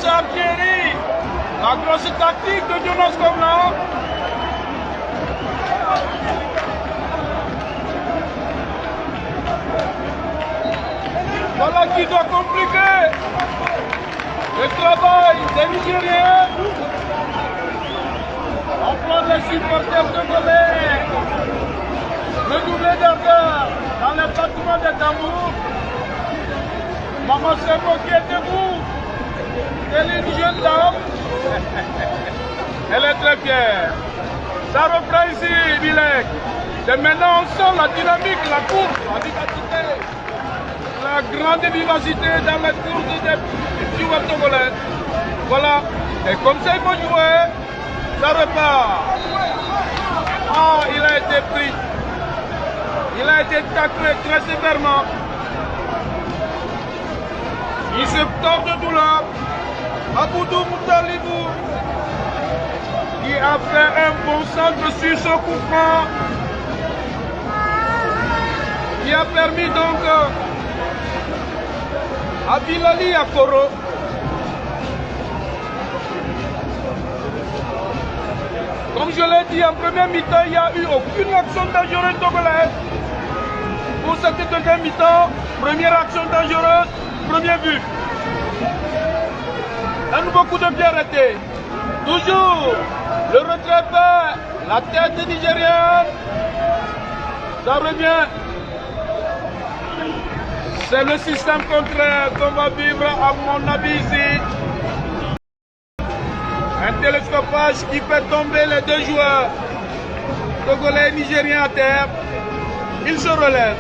grosse artillerie, la grosse tactique de Jonas Komla. Voilà qui doit compliquer le travail des Nigériens. On prend les supporters de colère, le doublé d'ardeur dans les bâtiments des tambours. Maman Sebo qui est debout, elle est une jeune dame. Elle est très fière. Ça reprend ici, Bilek. Et maintenant on sent la dynamique, la course, la vivacité, la grande vivacité dans les courses des joueurs togolais. Voilà. Et comme ça il faut jouer, ça repart. Ah, il a été pris. Il a été taclé très sévèrement. Il se tord de douleur. Aboudou Moutalibou, qui a fait un bon centre sur ce coup franc, qui a permis donc à Bilali Akoro comme je l'ai dit en première mi-temps, il n'y a eu aucune action dangereuse togolaise. Pour cette deuxième mi-temps, première action dangereuse, premier but. Un nouveau coup de pied arrêté. Toujours le retrait fait, la tête nigérienne. Ça revient. C'est le système contraire qu'on va vivre à mon avis ici. Un télescopage qui fait tomber les deux joueurs togolais et nigériens à terre. Ils se relèvent.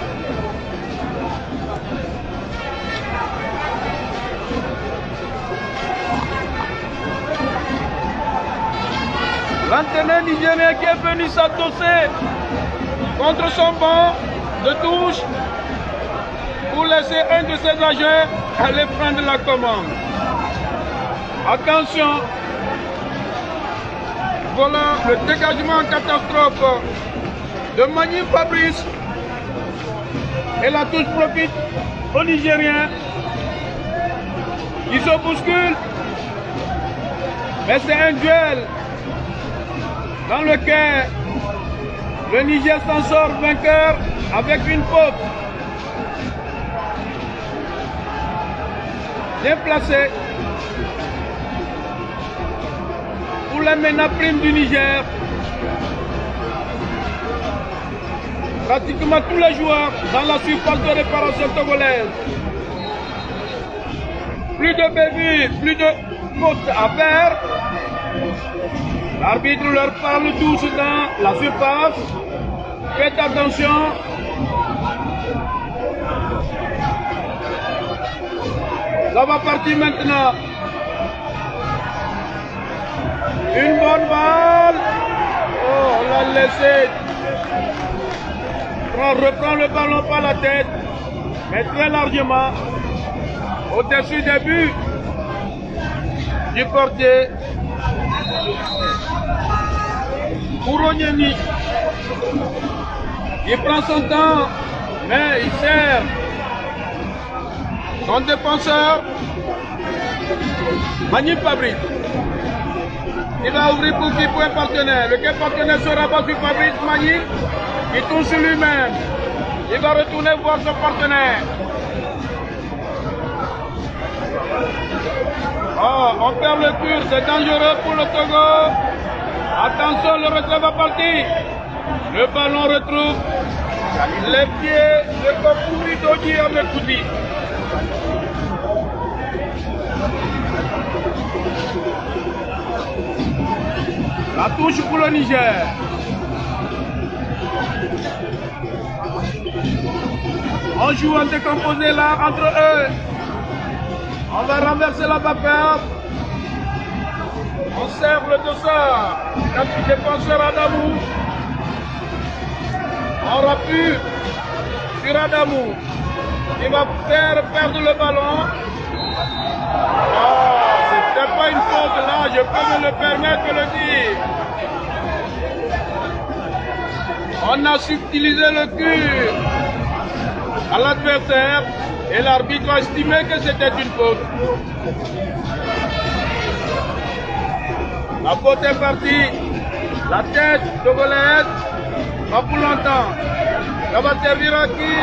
L'entraîneur nigérien qui est venu s'adosser contre son banc de touche pour laisser un de ses agents aller prendre la commande. Attention, voilà le dégagement en catastrophe de Magny Fabrice et la touche profite aux Nigériens qui se bousculent, mais c'est un duel dans lequel le Niger s'en sort vainqueur avec une faute. Bien placé pour la MENA-Prime du Niger. Pratiquement tous les joueurs dans la surface de réparation togolaise. Plus de bévues, plus de fautes à faire. L'arbitre leur parle tous dans la surface. Faites attention. Ça va partir maintenant. Une bonne balle. Oh, on l'a laissé. Reprend le ballon par la tête, mais très largement au-dessus des buts du portier. Kouronieni, il prend son temps, mais il sert son défenseur, Magny Fabrice. Il va ouvrir pour qui? Pour un partenaire. Lequel partenaire sera pas sur Fabrice? Magny, il tourne sur lui-même. Il va retourner voir son partenaire. Oh, on perd le pur, c'est dangereux pour le Togo. Attention, le retrait va partir. Le ballon retrouve les pieds de Kokouri Doji Amekouti. La touche pour le Niger. On joue en décomposé là entre eux. On va renverser la vapeur. On serve le dossard. Notre défenseur Adamou. On rappuie sur Adamou. Il va faire perdre le ballon. Oh, c'était pas une faute là, je peux me le permettre de le dire. On a subtilisé le cul à l'adversaire et l'arbitre a estimé que c'était une faute. La faute est partie. La tête togolaise. Pas pour longtemps. Ça va servir à qui?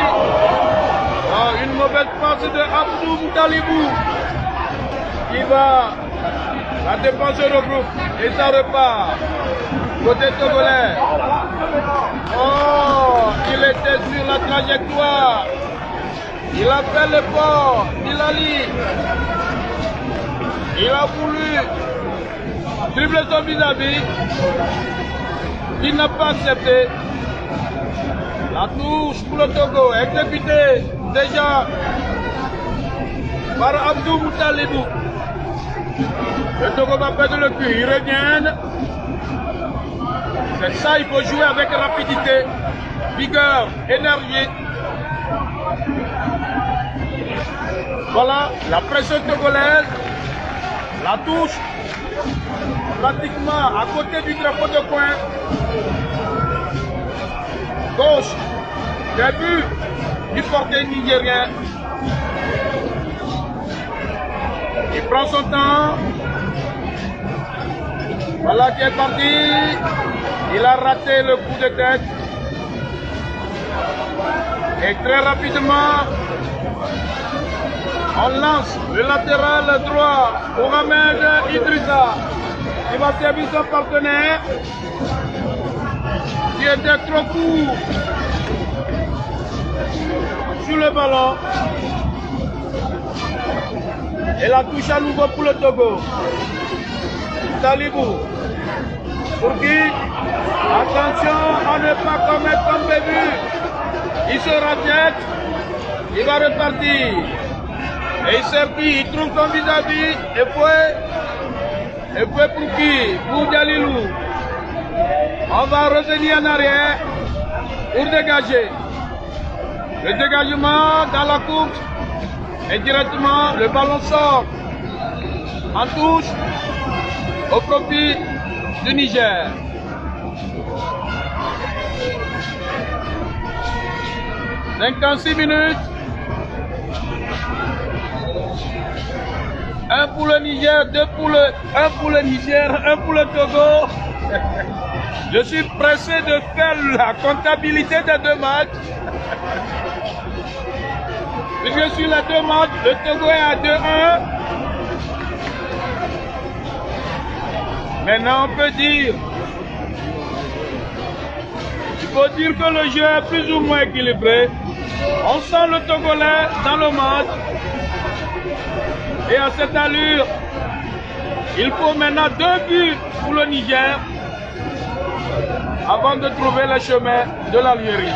Une mauvaise passe de Abdou Moutalibou qui va. La défense regroupe et ça repart. Côté togolais. Oh, il était sur la trajectoire. Il a fait l'effort. Bilali. Il a voulu dribbler son vis-à-vis. Il n'a pas accepté. La touche pour le Togo, exécutée déjà par Abdou Moutalibou. Le Togo va perdre le cul, ils reviennent. C'est ça, il faut jouer avec rapidité, vigueur, énergie. Voilà, la pression togolaise, la touche, pratiquement à côté du drapeau de coin. Gauche, début du portier nigérien. Il prend son temps. Voilà qui est parti. Il a raté le coup de tête. Et très rapidement, on lance le latéral droit pour Ahmed Idrissa. Il va servir son partenaire qui était trop court sur le ballon. Et la touche à nouveau pour le Togo. Talibou. Pour qui? Attention à ne pas commettre comme prévu. Il se rejette. Il va repartir. Et il servit, il trouve son vis-à-vis. Et puis pour qui? Pour Dialilou. On va revenir en arrière pour dégager. Le dégagement dans la course. Et directement, le ballon sort en touche au profit du Niger. « 56 minutes. Un pour le Niger, un pour le Niger, un pour le Togo. Je suis pressé de faire la comptabilité des deux matchs. Puisque sur les deux matchs, le Togo est à 2-1. Maintenant, on peut dire, il faut dire que le jeu est plus ou moins équilibré. On sent le Togolais dans le match. Et à cette allure, il faut maintenant 2 buts pour le Niger avant de trouver le chemin de l'Algérie.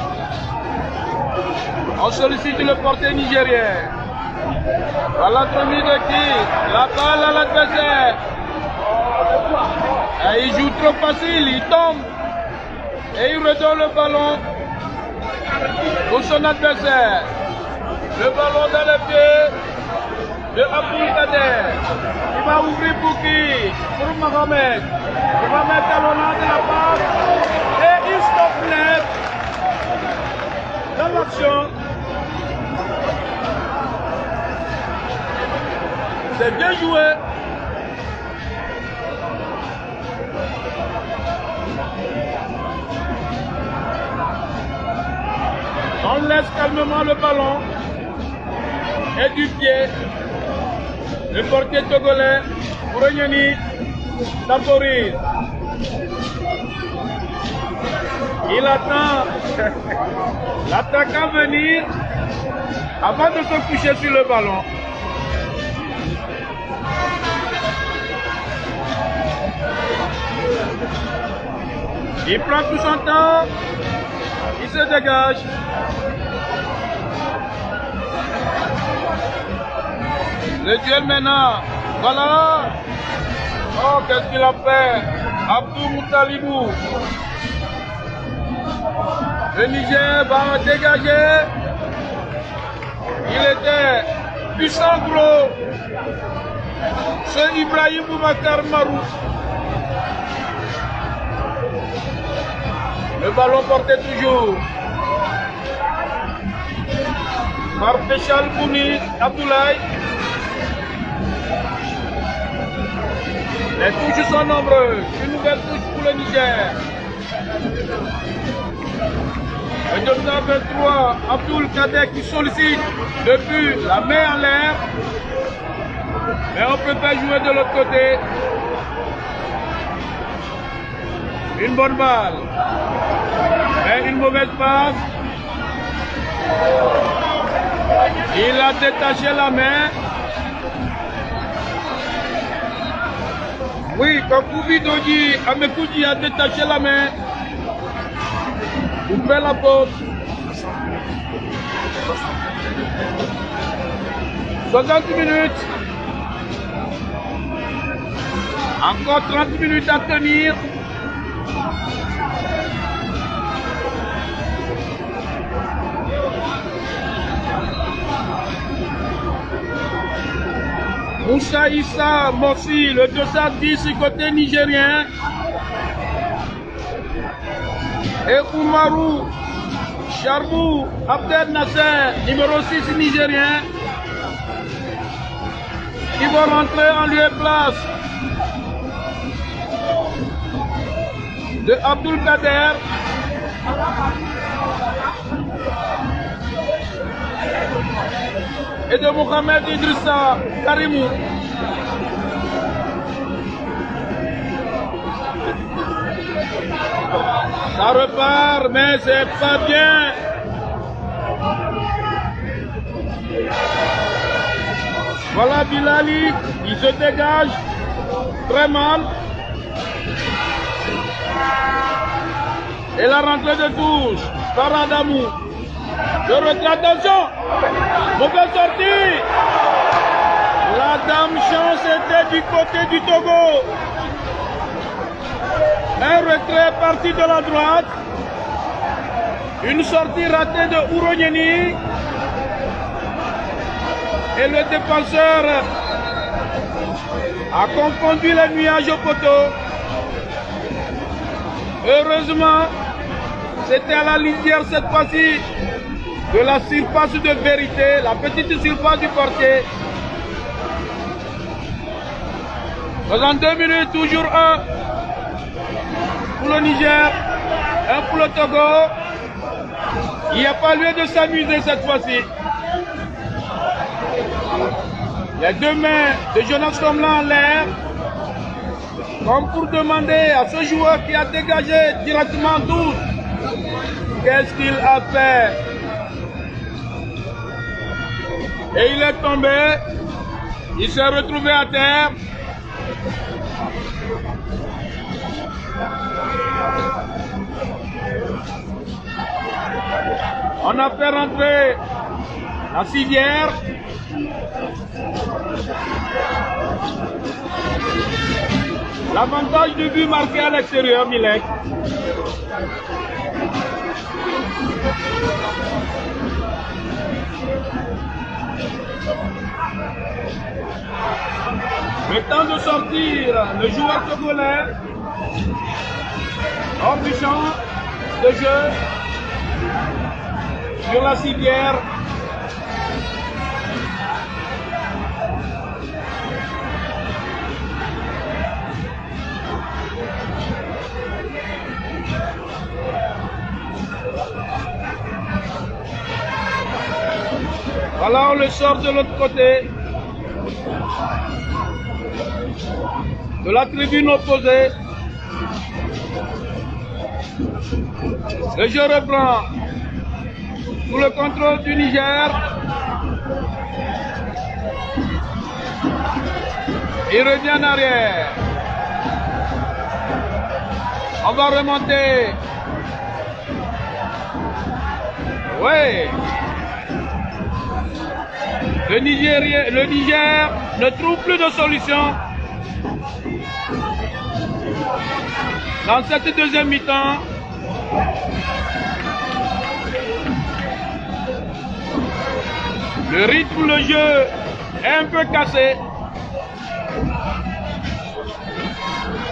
On sollicite le portier nigérien. À l'entremise de qui? La balle à l'adversaire. Il joue trop facile, il tombe. Et il redonne le ballon pour son adversaire. Le ballon dans les pieds de Abdoul Kader. Il va ouvrir pour qui? Pour Mohamed. Il va mettre à l'honneur de la passe. Et il stoppe net dans l'action. C'est bien joué. On laisse calmement le ballon et du pied. Le portier togolais, Bouronyani, temporise. Il attend l'attaquant venir avant de se coucher sur le ballon. Il prend tout son temps, il se dégage. Le duel maintenant, voilà. Oh, qu'est-ce qu'il a fait? Abdou Moutalibou. Le Niger va dégager. Il était puissant gros. C'est Ibrahim Boubacar Marou. Le ballon porté toujours par Péchal Bouni Abdoulaye. Les touches sont nombreuses. Une nouvelle touche pour le Niger. Le 223, Abdul Kader qui sollicite depuis la main en l'air. Mais on préfère jouer de l'autre côté. Une bonne balle. Mais une mauvaise passe. Il a détaché la main. Oui, quand Koubi Dodi, Amekoudi a détaché la main. Vous faites la pause. 60 minutes. Encore 30 minutes à tenir. Moussa Issa Mossi, le 210 du côté nigérien. Et Oumarou Charbou Abdel Nasser, numéro 6 nigérien, qui vont rentrer en lieu et place de Abdul Kader. Et de Mohamed Idrissa Karimou. Ça repart, mais c'est pas bien. Voilà Bilali, il se dégage très mal. Et la rentrée de touche par Adamou. Je retire, attention, mauvaise sortie. La dame chance était du côté du Togo. Un retrait parti de la droite. Une sortie ratée de Ouronieni. Et le défenseur a confondu les nuages au poteau. Heureusement, c'était à la lisière cette fois-ci de la surface de vérité, la petite surface du portier. 62 minutes, toujours un pour le Niger, un pour le Togo. Il n'y a pas lieu de s'amuser cette fois-ci. Il y a deux mains de Jonas Tomlin en l'air, comme pour demander à ce joueur qui a dégagé directement tout, qu'est-ce qu'il a fait? Et il est tombé, il s'est retrouvé à terre. On a fait rentrer la civière. L'avantage de but marqué à l'extérieur, Milek. Le temps de sortir le joueur togolais hors du champ de jeu sur la civière. Voilà, on le sort de l'autre côté, de la tribune opposée. Le jeu reprend sous le contrôle du Niger. Il revient en arrière. On va remonter. Oui. Le Niger ne trouve plus de solution dans cette deuxième mi-temps. Le rythme, le jeu est un peu cassé.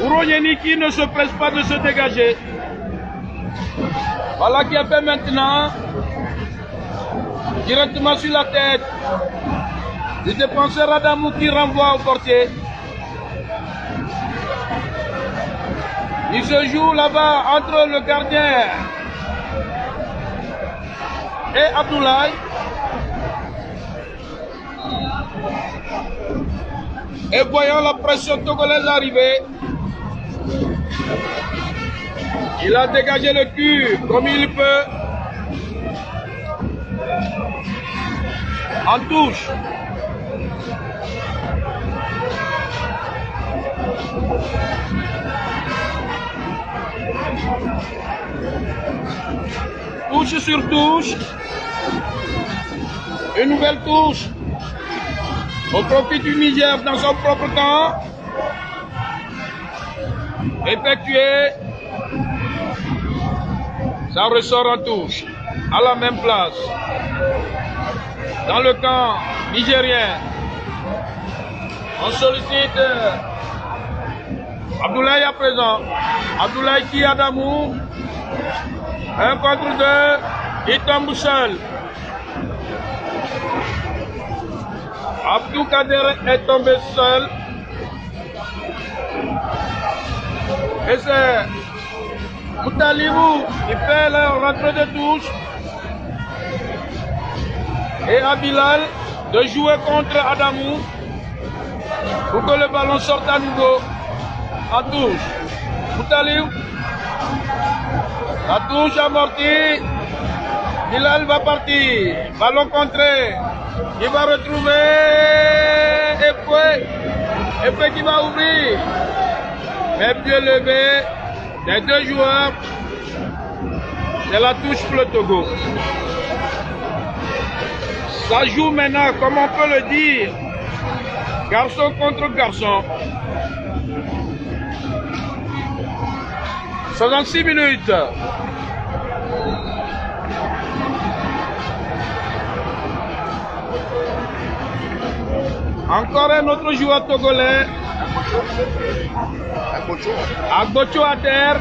Ouronieni qui ne se presse pas de se dégager. Voilà qui a fait maintenant directement sur la tête du défenseur Adamou qui renvoie au portier. Il se joue là-bas entre le gardien et Abdoulaye. Et voyant la pression togolaise arriver, il a dégagé le cul comme il peut. En touche. Touche sur touche. Une nouvelle touche. Au profit du Niger dans son propre camp. Effectué. Ça ressort en touche. À la même place. Dans le camp nigérien. On sollicite Abdoulaye à présent. Abdoulaye qui Adamou. 1 contre 2. Il tombe seul. Abdou Kader est tombé seul. Et c'est Moutalibou qui fait la rentrée de touche. Et à Bilal de jouer contre Adamou pour que le ballon sorte à nouveau en touche. Moutalibou. La touche amortie. Bilal va partir. Ballon contré. Il va retrouver Epoué qui va ouvrir. Mais pied levé des deux joueurs. C'est la touche pour le Togo. Ça joue maintenant, comme on peut le dire, garçon contre garçon. 66 minutes. Encore un autre joueur togolais. Agbocho à terre.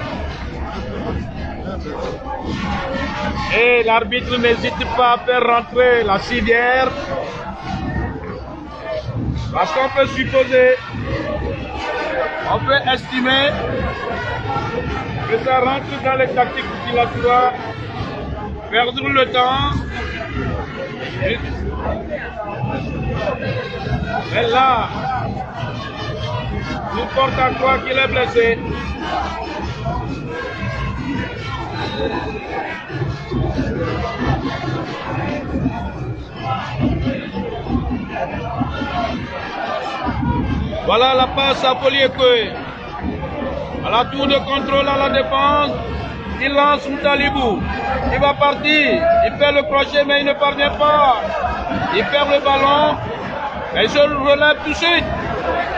Et l'arbitre n'hésite pas à faire rentrer la civière. Parce qu'on peut supposer, on peut estimer que ça rentre dans les tactiques utilisatoires. Perdre le temps. Mais là, il porte à croire qu'il est blessé. Voilà la passe à Poliekwe. À la tour de contrôle à la défense, il lance Moutalibou. Il va partir. Il fait le crochet mais il ne parvient pas. Il perd le ballon. Mais il se relève tout de suite.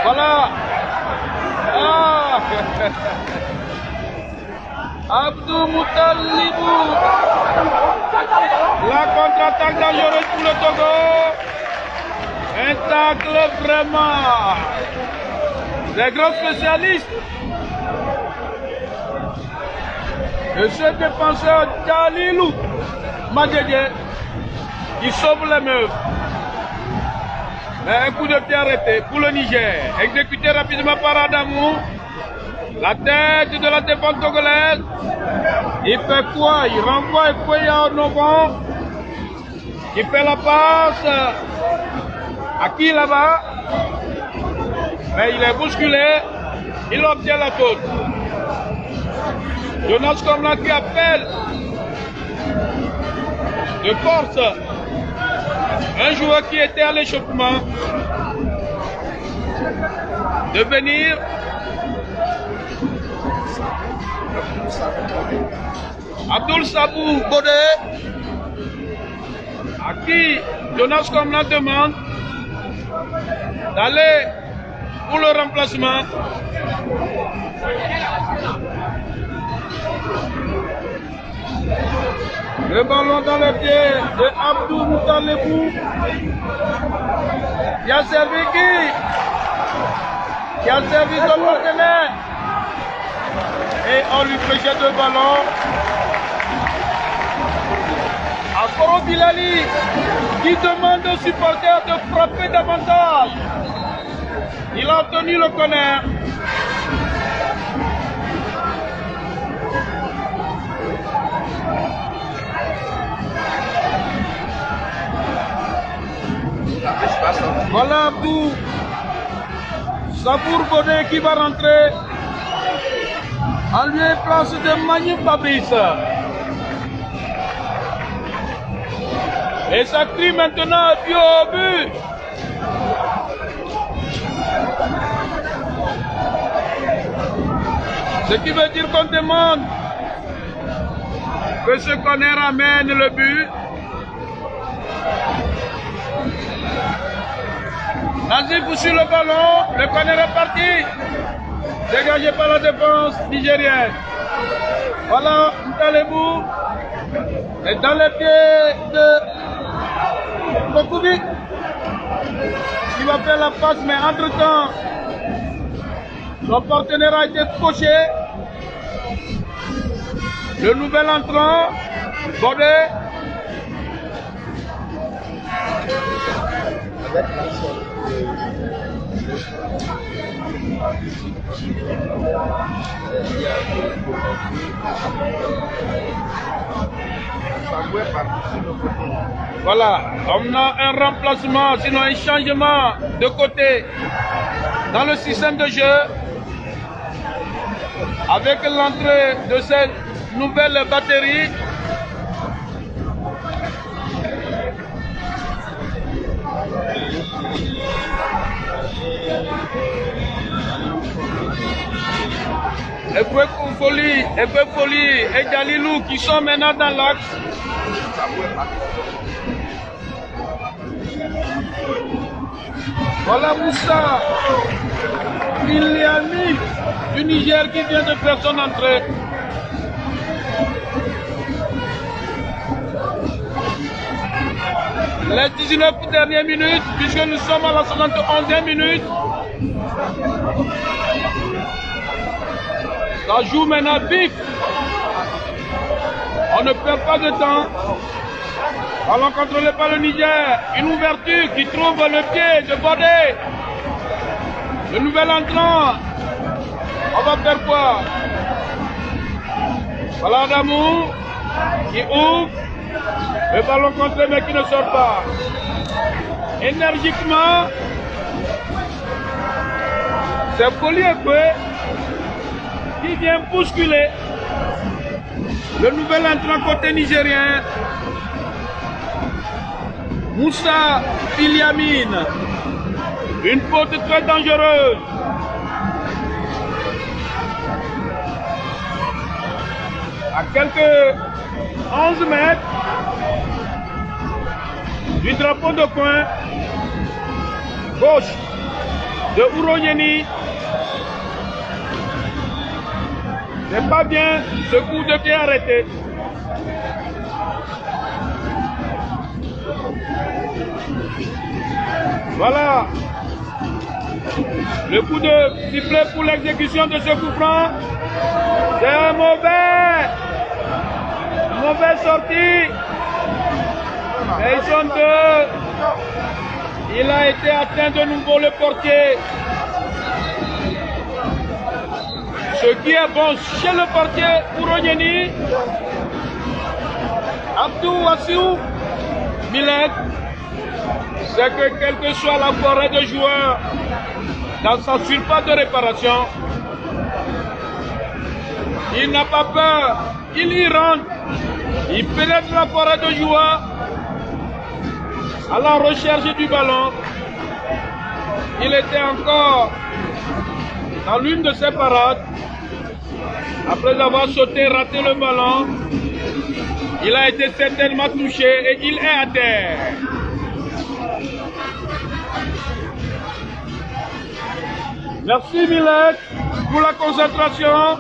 Voilà. Ah. Abdou Moutalibou. La contre-attaque dangereuse pour le Togo. Un tacle vraiment. Les grands spécialistes. Et ce défenseur Jalilou Madjedje qui sauve les meufs. Mais un coup de pied arrêté pour le Niger. Exécuté rapidement par Adamou. La tête de la défense togolaise. Il fait quoi? Il renvoie Epoué en novembre. Il fait la passe. À qui là-bas? Mais il est bousculé. Il obtient la faute. Jonas Komlan qui appelle de force un joueur qui était à l'échauffement de venir Abdoul Sabou Bodé, à qui Jonas Komlan demande d'aller pour le remplacement. Le ballon dans les pieds de Abdou Moutalibou. Il a servi qui a servi son partenaire. Et on lui prêchait le ballon. Encore Bilali qui demande aux supporters de frapper davantage. Il a tenu le corner. Voilà Abdou. Sabour Bodé qui va rentrer. En lieu et place de Magnifique Fabrice. Et ça crie maintenant pied au but. Ce qui veut dire qu'on demande que ce connaît ramène le but. Nazif sur le ballon, le connaît est parti. Dégagé par la défense nigérienne. Voilà, Ntalebou est dans les pieds de Bokoubi qui va faire la passe, mais entre-temps, son partenaire a été coché. Le nouvel entrant, Bodé. Voilà, on a un remplacement, sinon un changement de côté dans le système de jeu avec l'entrée de cette nouvelle batterie. Eboué Folie et Galilou qui sont maintenant dans l'axe. Voilà Moussa Iliami du Niger qui vient de faire son entrée. Les 19 dernières minutes, puisque nous sommes à la 71e minute. Ça joue maintenant vif. On ne perd pas de temps. Ballon contrôlé par le Niger. Une ouverture qui trouve le pied de Bodé. Le nouvel entrant. On va faire quoi? Voilà Adamou qui ouvre. Le ballon contré mais qui ne sort pas. Énergiquement. C'est Poliekwe qui vient bousculer le nouvel entrant côté nigérien, Moussa Iliamine. Une faute très dangereuse. À quelques 11 mètres du drapeau de coin gauche de Ouronyeni. C'est pas bien ce coup de pied arrêté. Voilà. Le coup de sifflet pour l'exécution de ce coup franc. C'est un mauvaise sortie. Et ils sont deux. Il a été atteint de nouveau le portier. Ce qui est bon chez le portier Ouronyeni, Abdou Wassiou Milek, c'est que quelle que soit la forêt de joueurs dans sa surface de réparation, il n'a pas peur, il y rentre, il pénètre la forêt de joueurs à la recherche du ballon. Il était encore dans l'une de ses parades. Après avoir sauté, raté le ballon, il a été certainement touché et il est à terre. Merci Milek pour la concentration.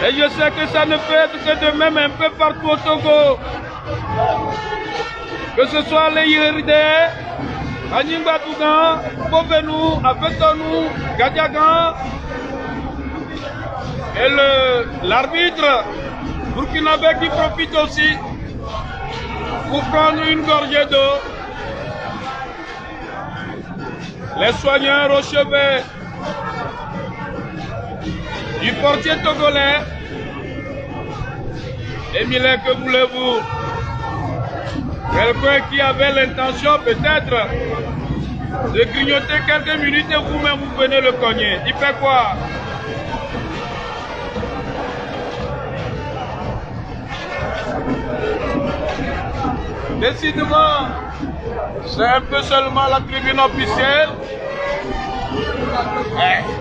Et je sais que ça ne peut être que de même un peu partout au Togo. Que ce soit les Yéridé, Anyimba Tougan, Bovenou, Afetonou, Gadiagan. Et l'arbitre burkinabé qui profite aussi pour prendre une gorgée d'eau. Les soigneurs au chevet du portier togolais. Emile, que voulez-vous? Quelqu'un qui avait l'intention peut-être de grignoter quelques minutes et vous-même vous venez le cogner. Il fait quoi? Décidément, c'est un peu seulement la tribune officielle.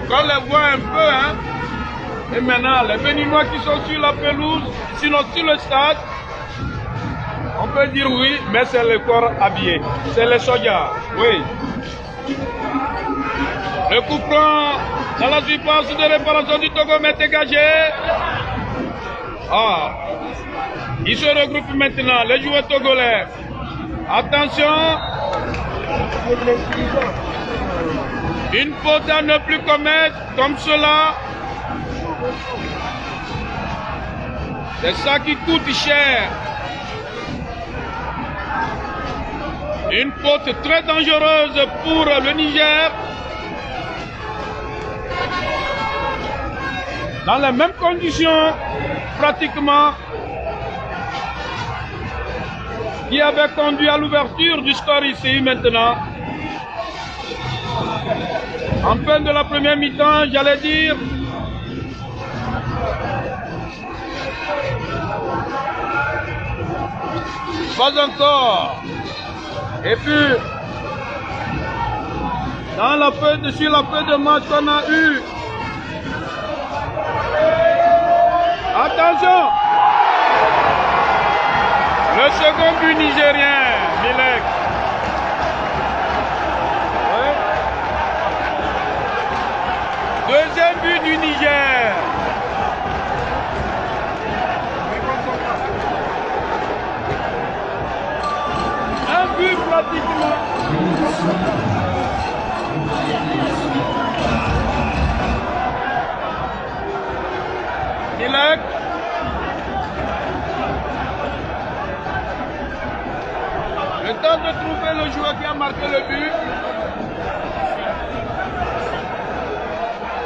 On les voit un peu, hein. Et maintenant, les Béninois qui sont sur la pelouse, sinon sur le stade, on peut dire oui, mais c'est le corps habillé. C'est les soldats, oui. Le coup franc dans la surface de réparation du Togo est dégagé. Ah, ils se regroupent maintenant, les joueurs togolais. Attention. Une faute à ne plus commettre comme cela. C'est ça qui coûte cher. Une faute très dangereuse pour le Niger. Dans les mêmes conditions, pratiquement, qui avait conduit à l'ouverture du score ici maintenant. En fin de la première mi-temps, j'allais dire, pas encore. Et puis, sur la feuille de match qu'on a eu, attention, le second but nigérien, Milek. Ouais. Deuxième but du Niger. Un but pratiquement. Milek. Le temps de trouver le joueur qui a marqué le but.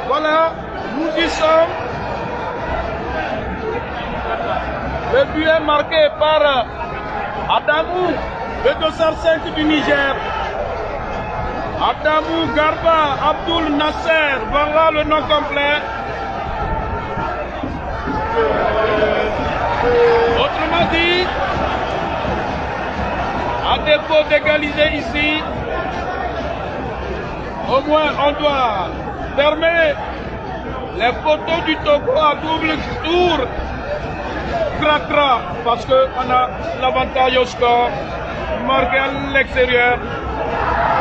Voilà, nous y sommes. Le but est marqué par Adamou, le dossard 5 du Niger. Adamou Garba Abdul Nasser, voilà le nom complet. Autrement dit, à défaut d'égaliser ici, au moins on doit fermer les poteaux du Togo à double tour. Cracra, parce qu'on a l'avantage au score, marqué à l'extérieur.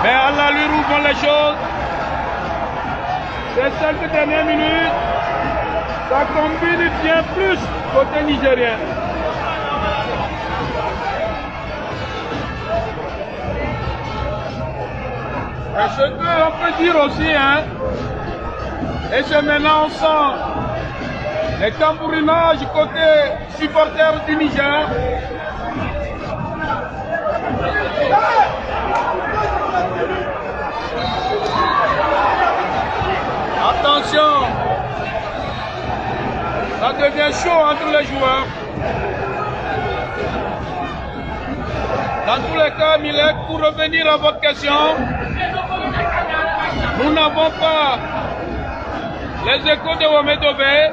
Mais à l'allure où vont les choses, ces 5 dernières minutes, ça combine bien plus côté nigérien. Et ce qu'on peut dire aussi, hein, et c'est maintenant on sent les tambourinages côté supporters du Niger. Attention, ça devient chaud entre les joueurs. Dans tous les cas, Milek, pour revenir à votre question, nous n'avons pas les échos de Wamedové.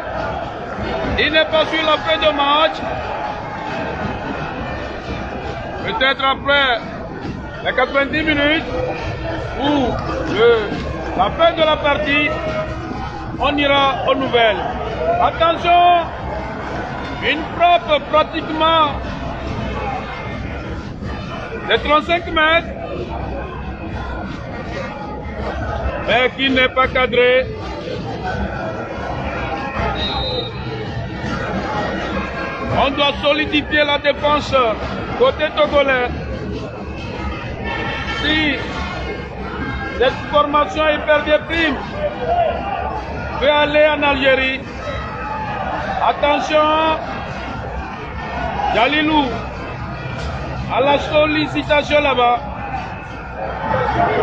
Il n'est pas sur la fin de match. Peut-être après les 90 minutes ou la fin de la partie, on ira aux nouvelles. Attention, une frappe pratiquement de 35 mètres, mais qui n'est pas cadré. On doit solidifier la défense côté togolais. Si cette formation hyper-prime veut aller en Algérie, attention, Jalilou, à la sollicitation là-bas.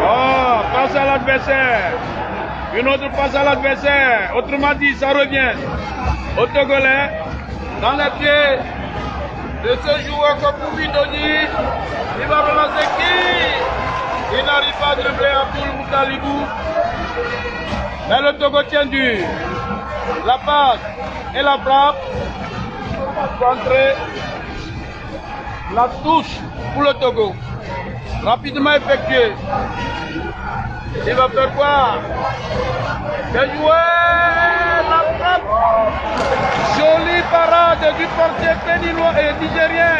Oh, passe à l'adversaire. Une autre passe à l'adversaire. Autrement dit, ça revient au Togolais. Dans les pieds de ce joueur comme Bidoni. Il va relancer qui? Il n'arrive pas à dribbler Abdoul Moutalibou. Mais le Togo tient dur. La passe et la frappe. Contrée. La touche pour le Togo. Rapidement effectuée. Il va faire quoi? Bien joué. La frappe. Jolie parade du portier béninois et nigérien.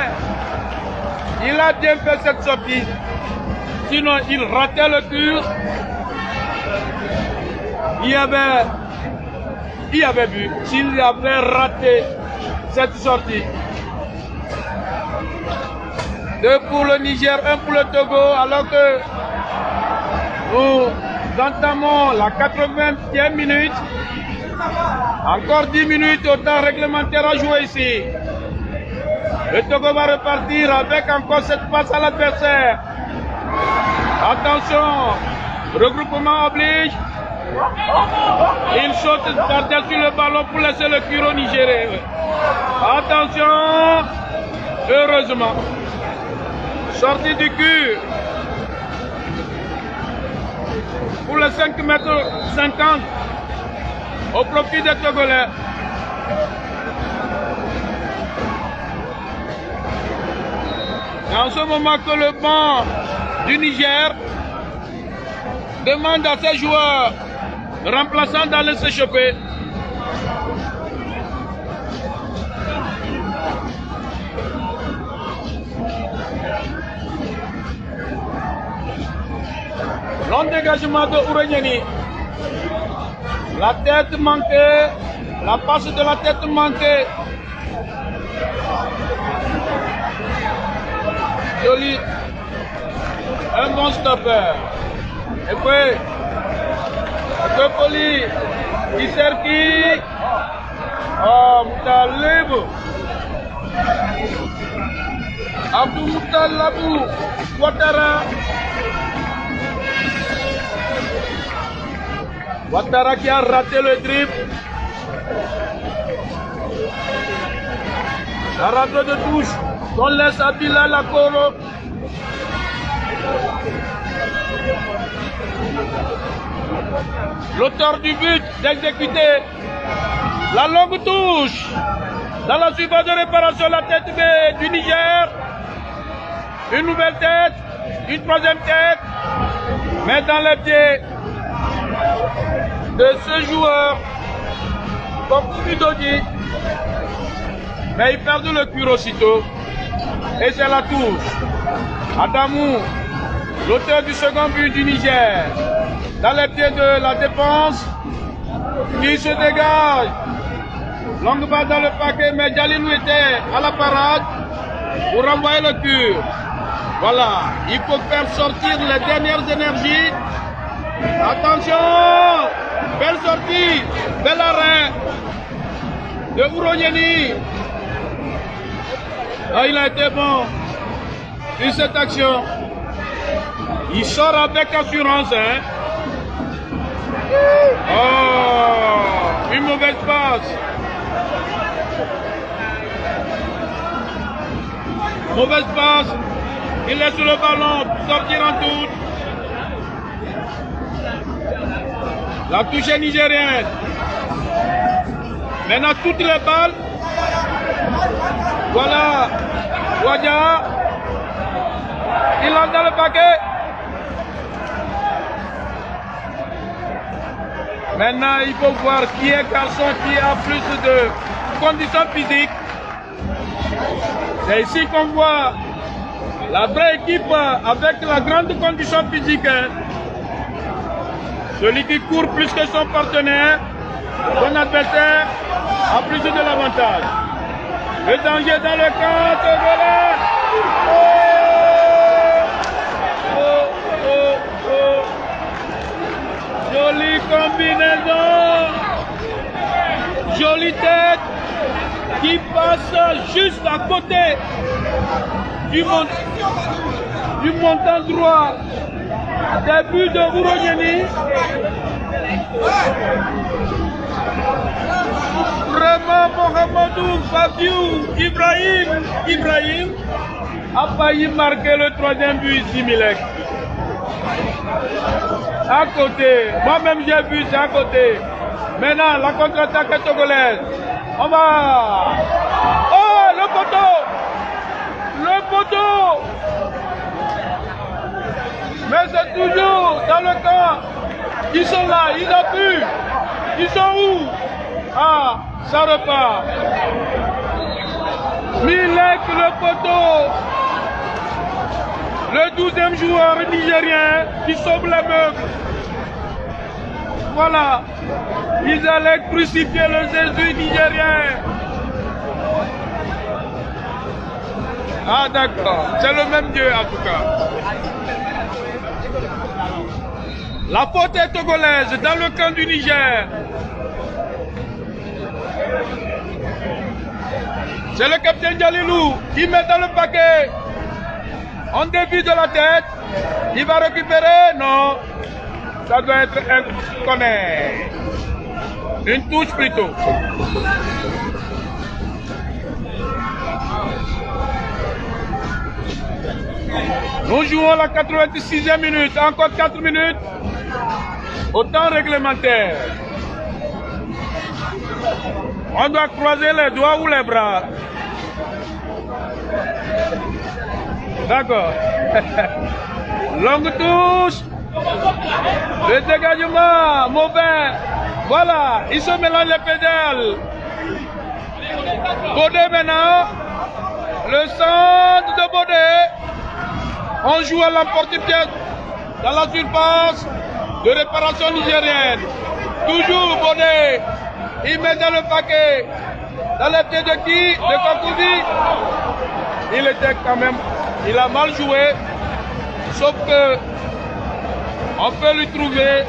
Il a bien fait cette sortie. Sinon, il ratait le tir. Il avait vu. S'il avait raté cette sortie. 2 pour le Niger, 1 pour le Togo, alors que nous entamons la 80e minute. Encore 10 minutes au temps réglementaire à jouer ici. Le Togo va repartir avec encore cette passe à l'adversaire. Attention, regroupement oblige. Il saute par-dessus le ballon pour laisser le Kuro nigérien. Attention, heureusement. Sortie du cul. Pour les 5,50 m au profit des Togolais. En ce moment que le banc du Niger demande à ses joueurs remplaçants d'aller s'échauffer. Long dégagement de Oureniani. La tête manquée, la passe de la tête manquée. Joli. Un bon stopper. Et puis, Poli, Iserki. Oh, Moutalibou. Abdou Moutalabou. Ouattara. Ouattara qui a raté le dribble. La rate de touche qu'on laisse à Bilal Lakoro. L'auteur du but d'exécuter la longue touche. Dans la surface de réparation, la tête B du Niger. Une nouvelle tête, une troisième tête. Mais dans les pieds de ce joueur, comme Bidoni. Mais il perd le cuir aussitôt. Et c'est la touche. Adamou, l'auteur du second but du Niger, dans les pieds de la défense, qui se dégage. Longue balle dans le paquet, mais Djalilou était à la parade pour renvoyer le cul. Voilà, il faut faire sortir les dernières énergies. Attention, belle sortie, bel arrêt de Ouroniani. Ah, il a été bon sur cette action. Il sort avec assurance. Hein. Oh, une mauvaise passe. Mauvaise passe. Il laisse le ballon sortir en touche. La touche est nigérienne. Maintenant toutes les balles. Voilà. Ouadia. Il entre dans le paquet. Maintenant il faut voir qui est garçon, qui a plus de conditions physiques. C'est ici qu'on voit la vraie équipe avec la grande condition physique. Hein. Celui qui court plus que son partenaire, son adversaire, a plus de l'avantage. Le danger dans le camp, voilà. Jolie combinaison. Jolie tête qui passe juste à côté du montant droit. Début de Ouroniani. Vraiment, Mohamedou Fabiou Ibrahim a failli marquer le troisième but ici, Milek. À côté, moi-même j'ai vu, c'est à côté. Maintenant, la contre-attaque est togolaise. On va... Oh, le poteau! Le poteau! Mais c'est toujours dans le camp. Ils sont là, ils n'ont plus. Ils sont où? Ah, ça repart. Milek, le poteau. Le 12e joueur nigérien qui sauve la meuble. Voilà. Ils allaient crucifier le Jésus nigérien. Ah d'accord, c'est le même Dieu en tout cas. La faute est togolaise dans le camp du Niger. C'est le capitaine Djalilou qui met dans le paquet. On dévie de la tête. Il va récupérer. Non. Ça doit être un connaît. Une touche plutôt. Nous jouons la 86e minute. Encore 4 minutes. Au temps réglementaire. On doit croiser les doigts ou les bras. D'accord. Longue touche. Le dégagement mauvais. Voilà, il se mélange les pédales. Bodé maintenant. Le centre de Bodé. On joue à l'emporte-pièce dans la surface de réparation nigérienne. Toujours Bodé. Il met dans le paquet. Dans les pieds de qui? De Kakoubi. Il était quand même... Il a mal joué. Sauf que... On peut lui trouver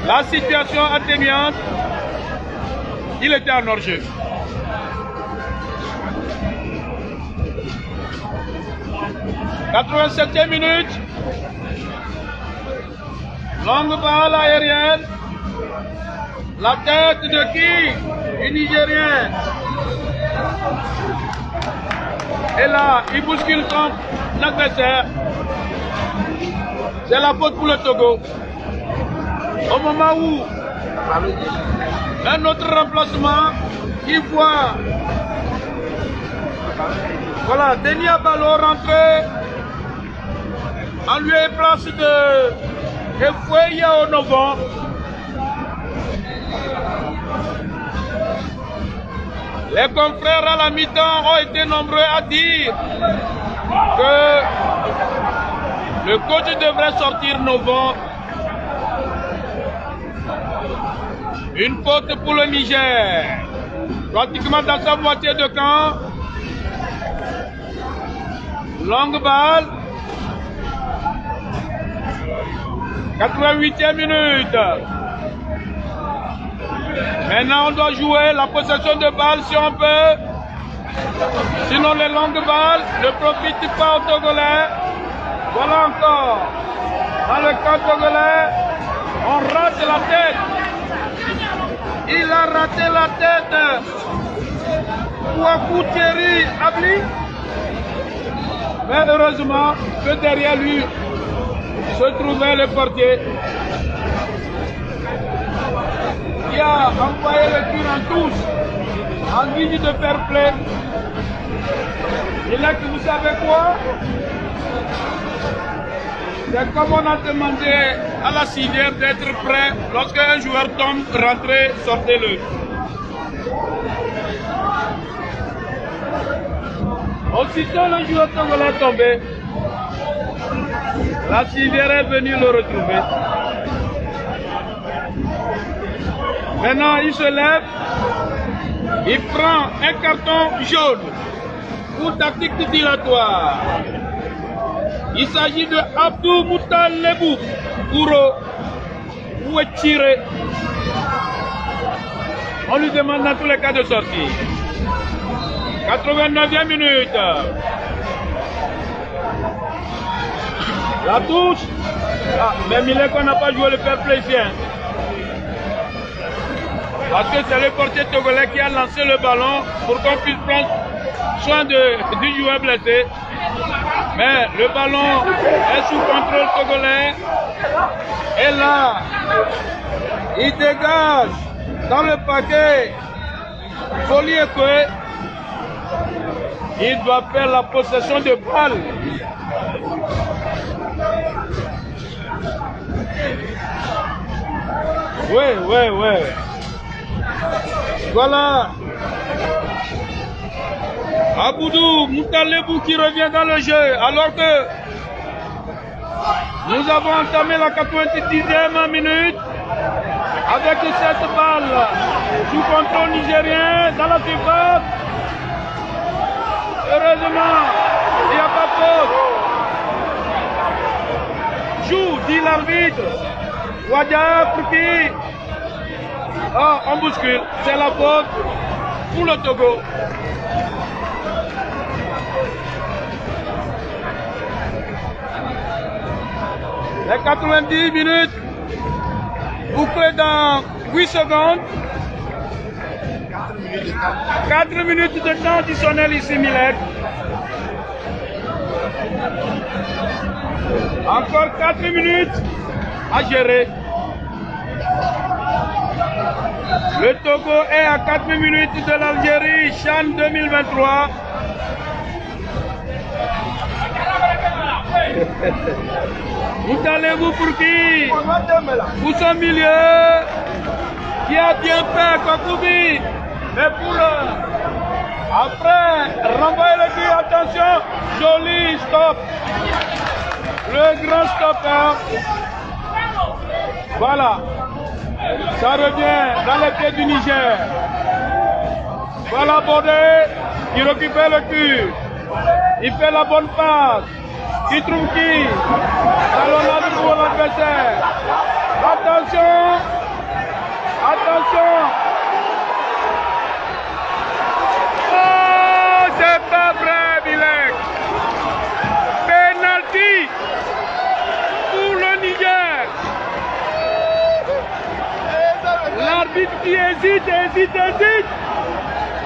la situation atténuante. Il était en hors-jeu. « 87e minute. Longue balle aérienne. La tête de qui? Du Nigérien. Et là, il bouscule son adversaire. C'est la faute pour le Togo. Au moment où un autre remplacement qui voit voilà, Denis Abalo rentrer en lieu et place de Efoué au novembre. Les confrères à la mi-temps ont été nombreux à dire que le coach devrait sortir novembre. Une faute pour le Niger. Pratiquement dans sa moitié de camp. Longue balle. 88e minute. Maintenant, on doit jouer la possession de balle si on peut. Sinon, les longues balles ne profitent pas aux Togolais. Voilà encore. Dans le camp togolais, on rate la tête. Il a raté la tête. Ouakou Thierry Abli. Mais heureusement que derrière lui se trouvait le portier qui a envoyé le tir en touche en guise de fair play. Et là, que vous savez quoi? C'est comme on a demandé à la civière d'être prêt lorsqu'un joueur tombe, rentrez, sortez-le. Aussitôt le joueur togolais est tombé, la civière est venue le retrouver. Maintenant il se lève, il prend un carton jaune pour tactique dilatoire. Il s'agit de Abdou Moutalebou Gouro ou est tiré. On lui demande dans tous les cas de sortir. 89e minute. La touche Ah, mais Milek, on n'a pas joué le fair play ici. Hein. Parce que c'est le portier togolais qui a lancé le ballon pour qu'on puisse prendre soin du joueur blessé. Mais le ballon est sous contrôle togolais. Et là, il dégage dans le paquet. Folie Ekwe. Il doit faire la possession de balle. Ouais. Voilà. Aboudou Moutalebou qui revient dans le jeu alors que nous avons entamé la 90e minute avec cette balle sous contrôle nigérien dans la surface. Heureusement, il n'y a pas de faute. Joue, dit l'arbitre. Ouadia pour qui? Ah, on bouscule. C'est la faute pour le Togo. Les 90 minutes bouclées dans 8 secondes. 4 minutes de temps additionnel ici, Milek. Encore 4 minutes à gérer. Le Togo est à 4 minutes de l'Algérie, Chan 2023. Vous allez-vous pour qui? Pour son milieu qui a bien fait Kakoubi. Mais pour le... Après, renvoyer le but, attention, joli stop. Le grand stopper. Voilà. Ça revient dans les pieds du Niger. Voilà Bordé qui récupère le cul. Il fait la bonne passe. Il trouve qui? Talonnade pour l'adversaire. Attention. Attention. Oh, c'est pas vrai, Milek. Penalty pour le Niger. L'arbitre qui hésite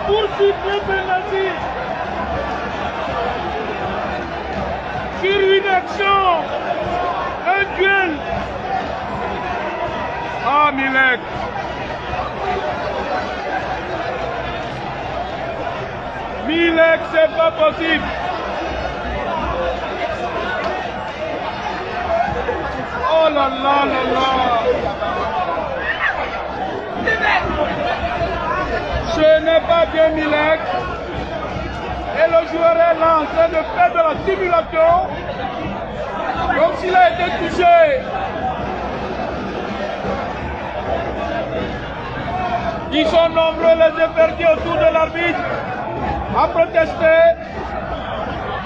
pour siffler penalty. Sur une action, un duel. Ah, Milek. Milek, c'est pas possible. Oh là là là là. Ce n'est pas bien Milek. Et le joueur est là en train de faire de la simulation. Comme s'il a été touché. Ils sont nombreux les éperdues autour de l'arbitre à protester.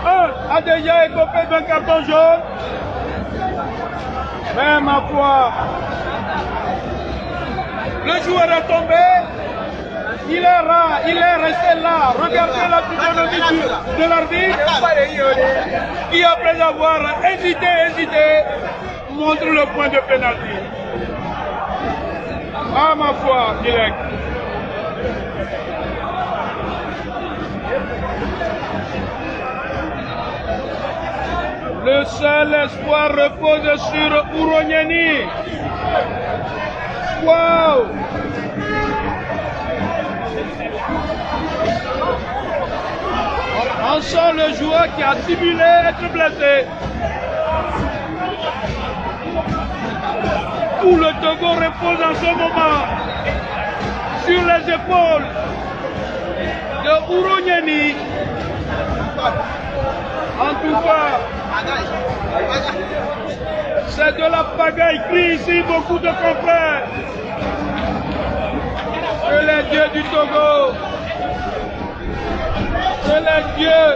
Un a déjà écopé d'un carton jaune. Mais ma foi, le joueur est tombé. Il est resté là. Regardez la physionomie de l'arbitre qui, après avoir hésité, montre le point de pénalty. Ah, ma foi, Milek. Le seul espoir repose sur Ouronieni. Wow! On sent le joueur qui a simulé être blessé. Tout le Togo repose en ce moment sur les épaules de Ouronieni. En tout cas, c'est de la pagaille, crie ici beaucoup de confrères. Que les dieux du Togo, que les dieux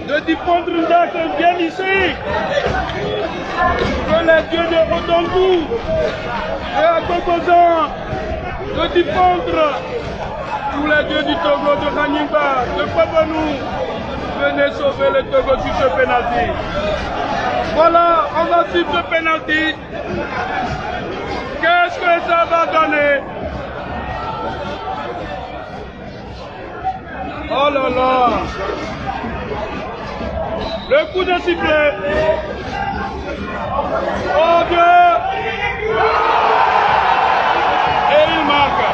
de Dipondrinda viennent ici, que les dieux de Odongou et à Kokozan, de Dipondre, tous les dieux du Togo, de Ranimba, de Pabanou, venez sauver le Togo sur ce pénalty. Voilà, on a suivi le penalty. Qu'est-ce que ça va donner? Oh là là. Le coup de sifflet. Oh Dieu. Et il marque.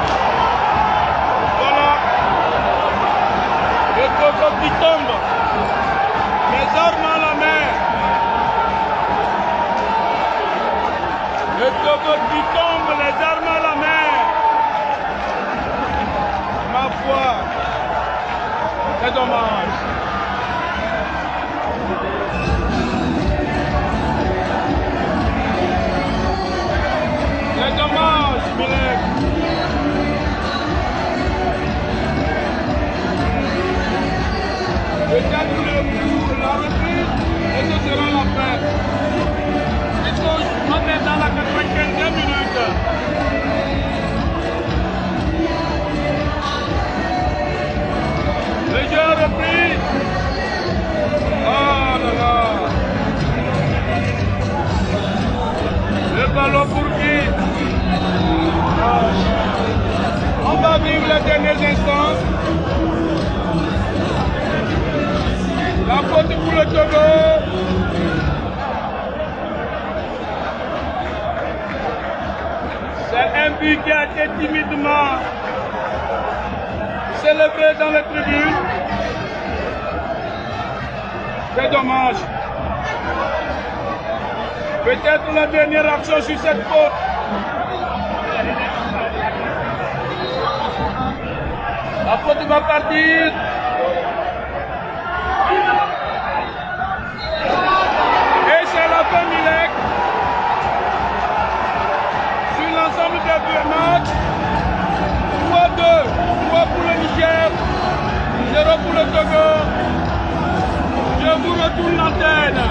Voilà. Le coco qui tombe. Les armes à la main. Le coco qui tombe, les armes à la main. Ma foi. C'est dommage. C'est dommage, Milek. Peut-être la reprise et ce sera la fin. Il faut mettre dans la 95e minute. Le jeu a repris. Oh là là. Le ballon pour qui? On va vivre les derniers instants. La faute pour le Togo. C'est un but qui a été timidement célébré dans les tribunes. C'est dommage. Peut-être la dernière action sur cette faute. La faute va partir. Et c'est la fin, Milek. Sur l'ensemble des deux matchs, 3-2. 3 pour le Niger, 0 pour le Togo. Je vous retourne l'antenne.